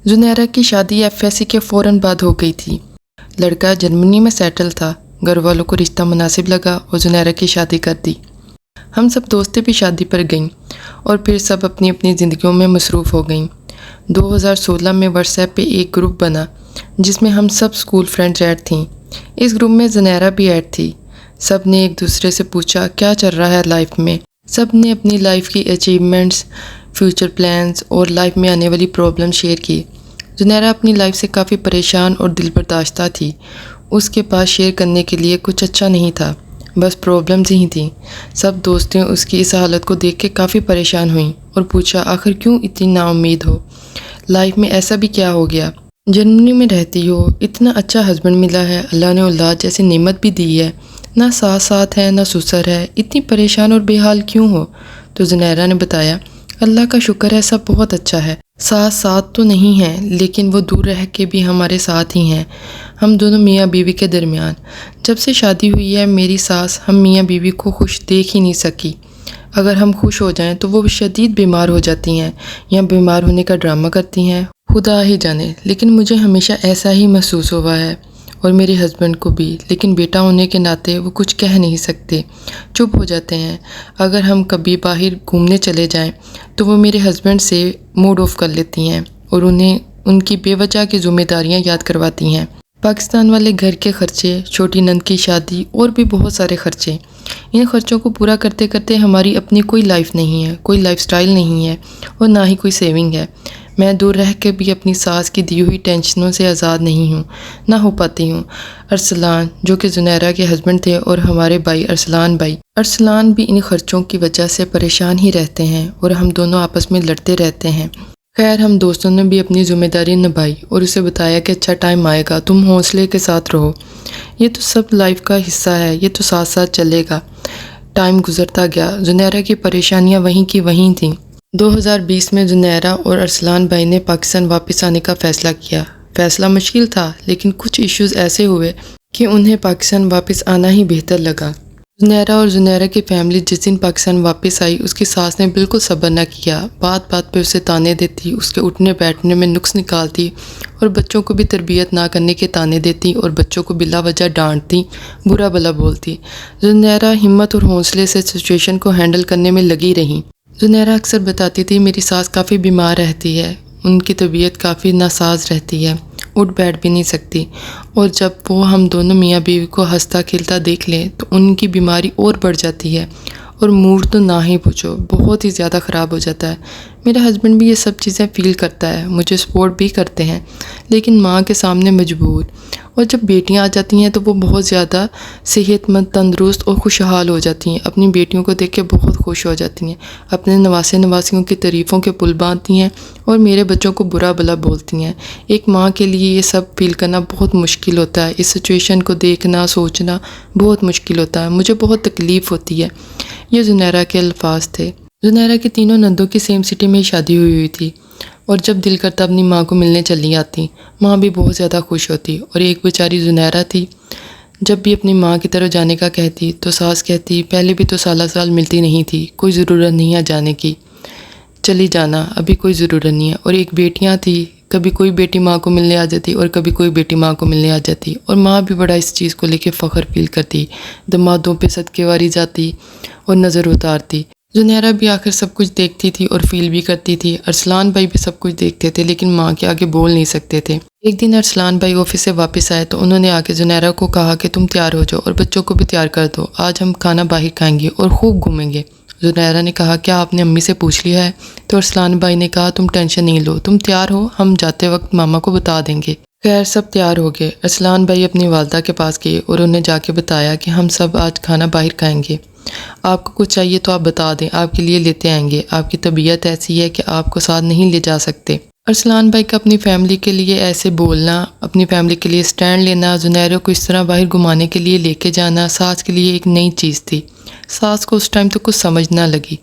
زنیرہ کی شادی FSC کے فوراً بعد ہو گئی تھی۔ لڑکا جرمنی میں سیٹل تھا، گھر والوں کو رشتہ مناسب لگا اور زنیرہ کی شادی کر دی۔ ہم سب دوستیں بھی شادی پر گئیں اور پھر سب اپنی اپنی زندگیوں میں مصروف ہو گئیں۔ 2016 میں واٹس ایپ پہ ایک گروپ بنا جس میں ہم سب اسکول فرینڈز ایڈ تھیں۔ اس گروپ میں زنیرہ بھی ایڈ تھی۔ سب نے ایک دوسرے سے پوچھا کیا چل رہا ہے لائف میں۔ سب نے اپنی لائف کی اچیومنٹس، فیوچر پلانز اور لائف میں آنے والی پرابلم شیئر کی۔ زنیرہ اپنی لائف سے کافی پریشان اور دل برداشتہ تھی۔ اس کے پاس شیئر کرنے کے لیے کچھ اچھا نہیں تھا، بس پرابلمز ہی تھیں۔ سب دوستیں اس کی اس حالت کو دیکھ کے کافی پریشان ہوئیں اور پوچھا آخر کیوں اتنی نا امید ہو؟ لائف میں ایسا بھی کیا ہو گیا؟ جرمنی میں رہتی ہو، اتنا اچھا ہسبینڈ ملا ہے، اللہ نے اولاد جیسی نعمت بھی دی ہے، نہ ساس ساتھ ہے نہ سسر ہے، اتنی پریشان اور بے حال کیوں ہو؟ تو زنیرہ نے بتایا اللہ کا شکر ہے سب بہت اچھا ہے، ساس ساتھ تو نہیں ہیں لیکن وہ دور رہ کے بھی ہمارے ساتھ ہی ہیں، ہم دونوں میاں بیوی کے درمیان۔ جب سے شادی ہوئی ہے میری ساس ہم میاں بیوی کو خوش دیکھ ہی نہیں سکی، اگر ہم خوش ہو جائیں تو وہ شدید بیمار ہو جاتی ہیں یا بیمار ہونے کا ڈرامہ کرتی ہیں، خدا ہی جانے، لیکن مجھے ہمیشہ ایسا ہی محسوس ہوا ہے اور میرے ہسبینڈ کو بھی، لیکن بیٹا ہونے کے ناطے وہ کچھ کہہ نہیں سکتے، چپ ہو جاتے ہیں۔ اگر ہم کبھی باہر گھومنے چلے جائیں تو وہ میرے ہسبینڈ سے موڈ آف کر لیتی ہیں اور انہیں ان کی بے وجہ کی ذمہ داریاں یاد کرواتی ہیں۔ پاکستان والے گھر کے خرچے، چھوٹی نند کی شادی اور بھی بہت سارے خرچے، ان خرچوں کو پورا کرتے کرتے ہماری اپنی کوئی لائف نہیں ہے، کوئی لائف سٹائل نہیں ہے اور نہ ہی کوئی سیونگ ہے۔ میں دور رہ کے بھی اپنی ساس کی دی ہوئی ٹینشنوں سے آزاد نہیں ہوں، نہ ہو پاتی ہوں۔ ارسلان جو کہ زنیرہ کے ہسبینڈ تھے اور ہمارے بھائی ارسلان بھی ان خرچوں کی وجہ سے پریشان ہی رہتے ہیں اور ہم دونوں آپس میں لڑتے رہتے ہیں۔ خیر ہم دوستوں نے بھی اپنی ذمہ داری نبھائی اور اسے بتایا کہ اچھا ٹائم آئے گا، تم حوصلے کے ساتھ رہو، یہ تو سب لائف کا حصہ ہے، یہ تو ساتھ ساتھ چلے گا۔ ٹائم گزرتا گیا، زنیرہ کی پریشانیاں وہیں کی وہیں تھیں۔ 2020 میں زنیرہ اور ارسلان بھائی نے پاکستان واپس آنے کا فیصلہ کیا۔ فیصلہ مشکل تھا لیکن کچھ ایشوز ایسے ہوئے کہ انہیں پاکستان واپس آنا ہی بہتر لگا۔ زنیرہ اور زنیرہ کی فیملی جس دن پاکستان واپس آئی اس کی ساس نے بالکل صبر نہ کیا، بات بات پہ اسے تانے دیتی، اس کے اٹھنے بیٹھنے میں نقص نکالتی اور بچوں کو بھی تربیت نہ کرنے کے تانے دیتی اور بچوں کو بلا وجہ ڈانٹتی، برا بھلا بولتی۔ زنیرہ ہمت اور حوصلے سے سچویشن کو ہینڈل کرنے میں لگی رہی۔ زنیرہ اکثر بتاتی تھی میری ساس کافی بیمار رہتی ہے، ان کی طبیعت کافی ناساز رہتی ہے، اٹھ بیٹھ بھی نہیں سکتی، اور جب وہ ہم دونوں میاں بیوی کو ہنستا کھیلتا دیکھ لیں تو ان کی بیماری اور بڑھ جاتی ہے اور موڈ تو نہ ہی پوچھو، بہت ہی زیادہ خراب ہو جاتا ہے۔ میرا ہسبینڈ بھی یہ سب چیزیں فیل کرتا ہے، مجھے سپورٹ بھی کرتے ہیں، لیکن ماں کے سامنے مجبور۔ اور جب بیٹیاں آ جاتی ہیں تو وہ بہت زیادہ صحت مند، تندرست اور خوشحال ہو جاتی ہیں، اپنی بیٹیوں کو دیکھ کے بہت خوش ہو جاتی ہیں، اپنے نواسیوں کی تعریفوں کے پل باندھتی ہیں اور میرے بچوں کو برا بھلا بولتی ہیں۔ ایک ماں کے لیے یہ سب فیل کرنا بہت مشکل ہوتا ہے، اس سچویشن کو دیکھنا، سوچنا بہت مشکل ہوتا ہے، مجھے بہت تکلیف ہوتی ہے۔ یہ زنیرہ کے الفاظ تھے۔ زنیرہ کی تینوں نندوں کی سیم سٹی میں شادی ہوئی تھی اور جب دل کرتا اپنی ماں کو ملنے چلی آتی، ماں بھی بہت زیادہ خوش ہوتی، اور ایک بیچاری زنیرہ تھی، جب بھی اپنی ماں کی طرف جانے کا کہتی تو ساس کہتی پہلے بھی تو سال ملتی نہیں تھی، کوئی ضرورت نہیں ہے جانے کی، چلی جانا، ابھی کوئی ضرورت نہیں ہے۔ اور ایک بیٹیاں تھی، کبھی کوئی بیٹی ماں کو ملنے آ جاتی اور کبھی کوئی بیٹی ماں کو ملنے آ جاتی، اور ماں بھی بڑا اس چیز کو لے کے فخر فیل کرتی، دمادوں پہ صدقے واری جاتی اور نظر اتارتی۔ زنیرہ بھی آخر سب کچھ دیکھتی تھی اور فیل بھی کرتی تھی، ارسلان بھائی بھی سب کچھ دیکھتے تھے لیکن ماں کے آگے بول نہیں سکتے تھے۔ ایک دن ارسلان بھائی آفس سے واپس آئے تو انہوں نے آ کے زنیرہ کو کہا کہ تم تیار ہو جاؤ اور بچوں کو بھی تیار کر دو، آج ہم کھانا باہر کھائیں گے اور خوب گھومیں گے۔ زنیرہ نے کہا کیا آپ نے امی سے پوچھ لیا ہے؟ تو ارسلان بھائی نے کہا تم ٹینشن نہیں لو، تم تیار ہو، ہم جاتے وقت ماما کو بتا دیں گے۔ خیر سب تیار ہو گئے، ارسلان بھائی اپنی والدہ کے پاس گئے اور انہیں جا کے بتایا کہ ہم سب آج کھانا باہر کھائیں گے، آپ کو کچھ چاہیے تو آپ بتا دیں، آپ کے لیے لیتے آئیں گے، آپ کی طبیعت ایسی ہے کہ آپ کو ساتھ نہیں لے جا سکتے۔ ارسلان بھائی کا اپنی فیملی کے لیے ایسے بولنا، اپنی فیملی کے لیے سٹینڈ لینا، زنیرہ کو اس طرح باہر گھمانے کے لیے لے کے جانا ساس کے لیے ایک نئی چیز تھی۔ ساس کو اس ٹائم تو کچھ سمجھ نہ لگی۔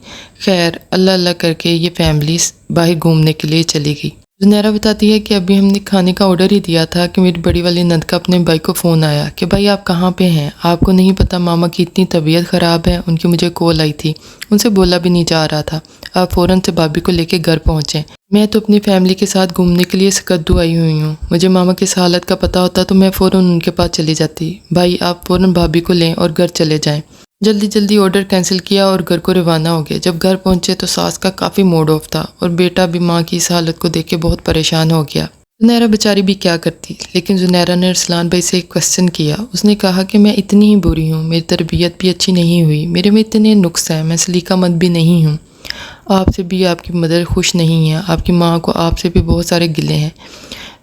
خیر اللہ اللہ کر کے یہ فیملی باہر گھومنے کے لیے چلی گئی۔ زنیرہ بتاتی ہے کہ ابھی ہم نے کھانے کا آرڈر ہی دیا تھا کہ میری بڑی والی نند کا اپنے بھائی کو فون آیا کہ بھائی آپ کہاں پہ ہیں، آپ کو نہیں پتہ ماما کی اتنی طبیعت خراب ہے، ان کی مجھے کال آئی تھی، ان سے بولا بھی نہیں جا رہا تھا، آپ فوراً سے بھابھی کو لے کے گھر پہنچیں۔ میں تو اپنی فیملی کے ساتھ گھومنے کے لیے سکردو آئی ہوئی ہوں. مجھے ماما کی اس حالت کا پتہ ہوتا تو میں فوراً ان کے پاس چلی جاتی. بھائی آپ فوراً بھابھی کو لیں اور گھر چلے جائیں. جلدی آرڈر کینسل کیا اور گھر کو روانہ ہو گئے. جب گھر پہنچے تو ساس کا کافی موڈ آف تھا اور بیٹا بھی ماں کی اس حالت کو دیکھ کے بہت پریشان ہو گیا. زنیرہ بیچاری بھی کیا کرتی، لیکن زنیرہ نے ارسلان بھائی سے ایک کوسچن کیا. اس نے کہا کہ میں اتنی ہی بری ہوں، میری تربیت بھی اچھی نہیں ہوئی، میرے میں اتنے نقص ہیں، میں سلیقہ مند بھی نہیں ہوں. آپ سے بھی آپ کی مدر خوش نہیں ہے، آپ کی ماں کو آپ سے بھی بہت سارے گلے ہیں،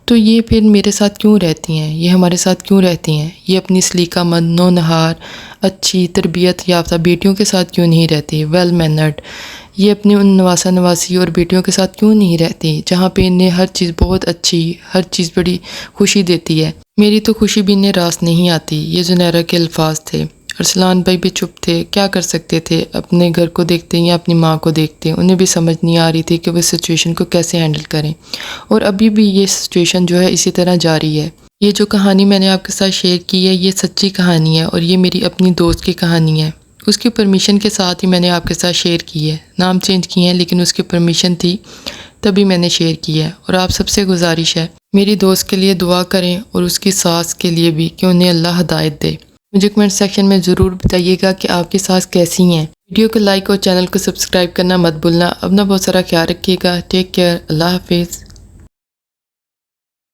تو یہ پھر میرے ساتھ کیوں رہتی ہیں، یہ ہمارے ساتھ کیوں رہتی ہیں، یہ اپنی سلیقہ مند نونہار اچھی تربیت یافتہ بیٹیوں کے ساتھ کیوں نہیں رہتی، ویل مینرڈ، یہ اپنی ان نواسا نواسی اور بیٹیوں کے ساتھ کیوں نہیں رہتی جہاں پہ انہیں ہر چیز بہت اچھی، ہر چیز بڑی خوشی دیتی ہے. میری تو خوشی بھی انہیں راس نہیں آتی. یہ زنیرہ کے الفاظ تھے. ارسلان بھائی بھی چپ تھے، کیا کر سکتے تھے، اپنے گھر کو دیکھتے یا اپنی ماں کو دیکھتے. انہیں بھی سمجھ نہیں آ رہی تھی کہ وہ سچویشن کو کیسے ہینڈل کریں، اور ابھی بھی یہ سچویشن جو ہے اسی طرح جاری ہے. یہ جو کہانی میں نے آپ کے ساتھ شیئر کی ہے یہ سچی کہانی ہے اور یہ میری اپنی دوست کی کہانی ہے. اس کی پرمیشن کے ساتھ ہی میں نے آپ کے ساتھ شیئر کی ہے. نام چینج کیے ہیں لیکن اس کی پرمیشن تھی تبھی میں نے شیئر کی ہے. اور آپ سب سے گزارش ہے میری دوست کے لیے دعا کریں اور اس کی ساس کے لیے بھی کہ انہیں اللہ ہدایت دے. مجھے کمنٹ سیکشن میں ضرور بتائیے گا کہ آپ کی ساس کیسی ہیں. ویڈیو کو لائک اور چینل کو سبسکرائب کرنا مت بھولنا. اپنا بہت سارا خیال رکھیے گا. Take care. اللہ حافظ.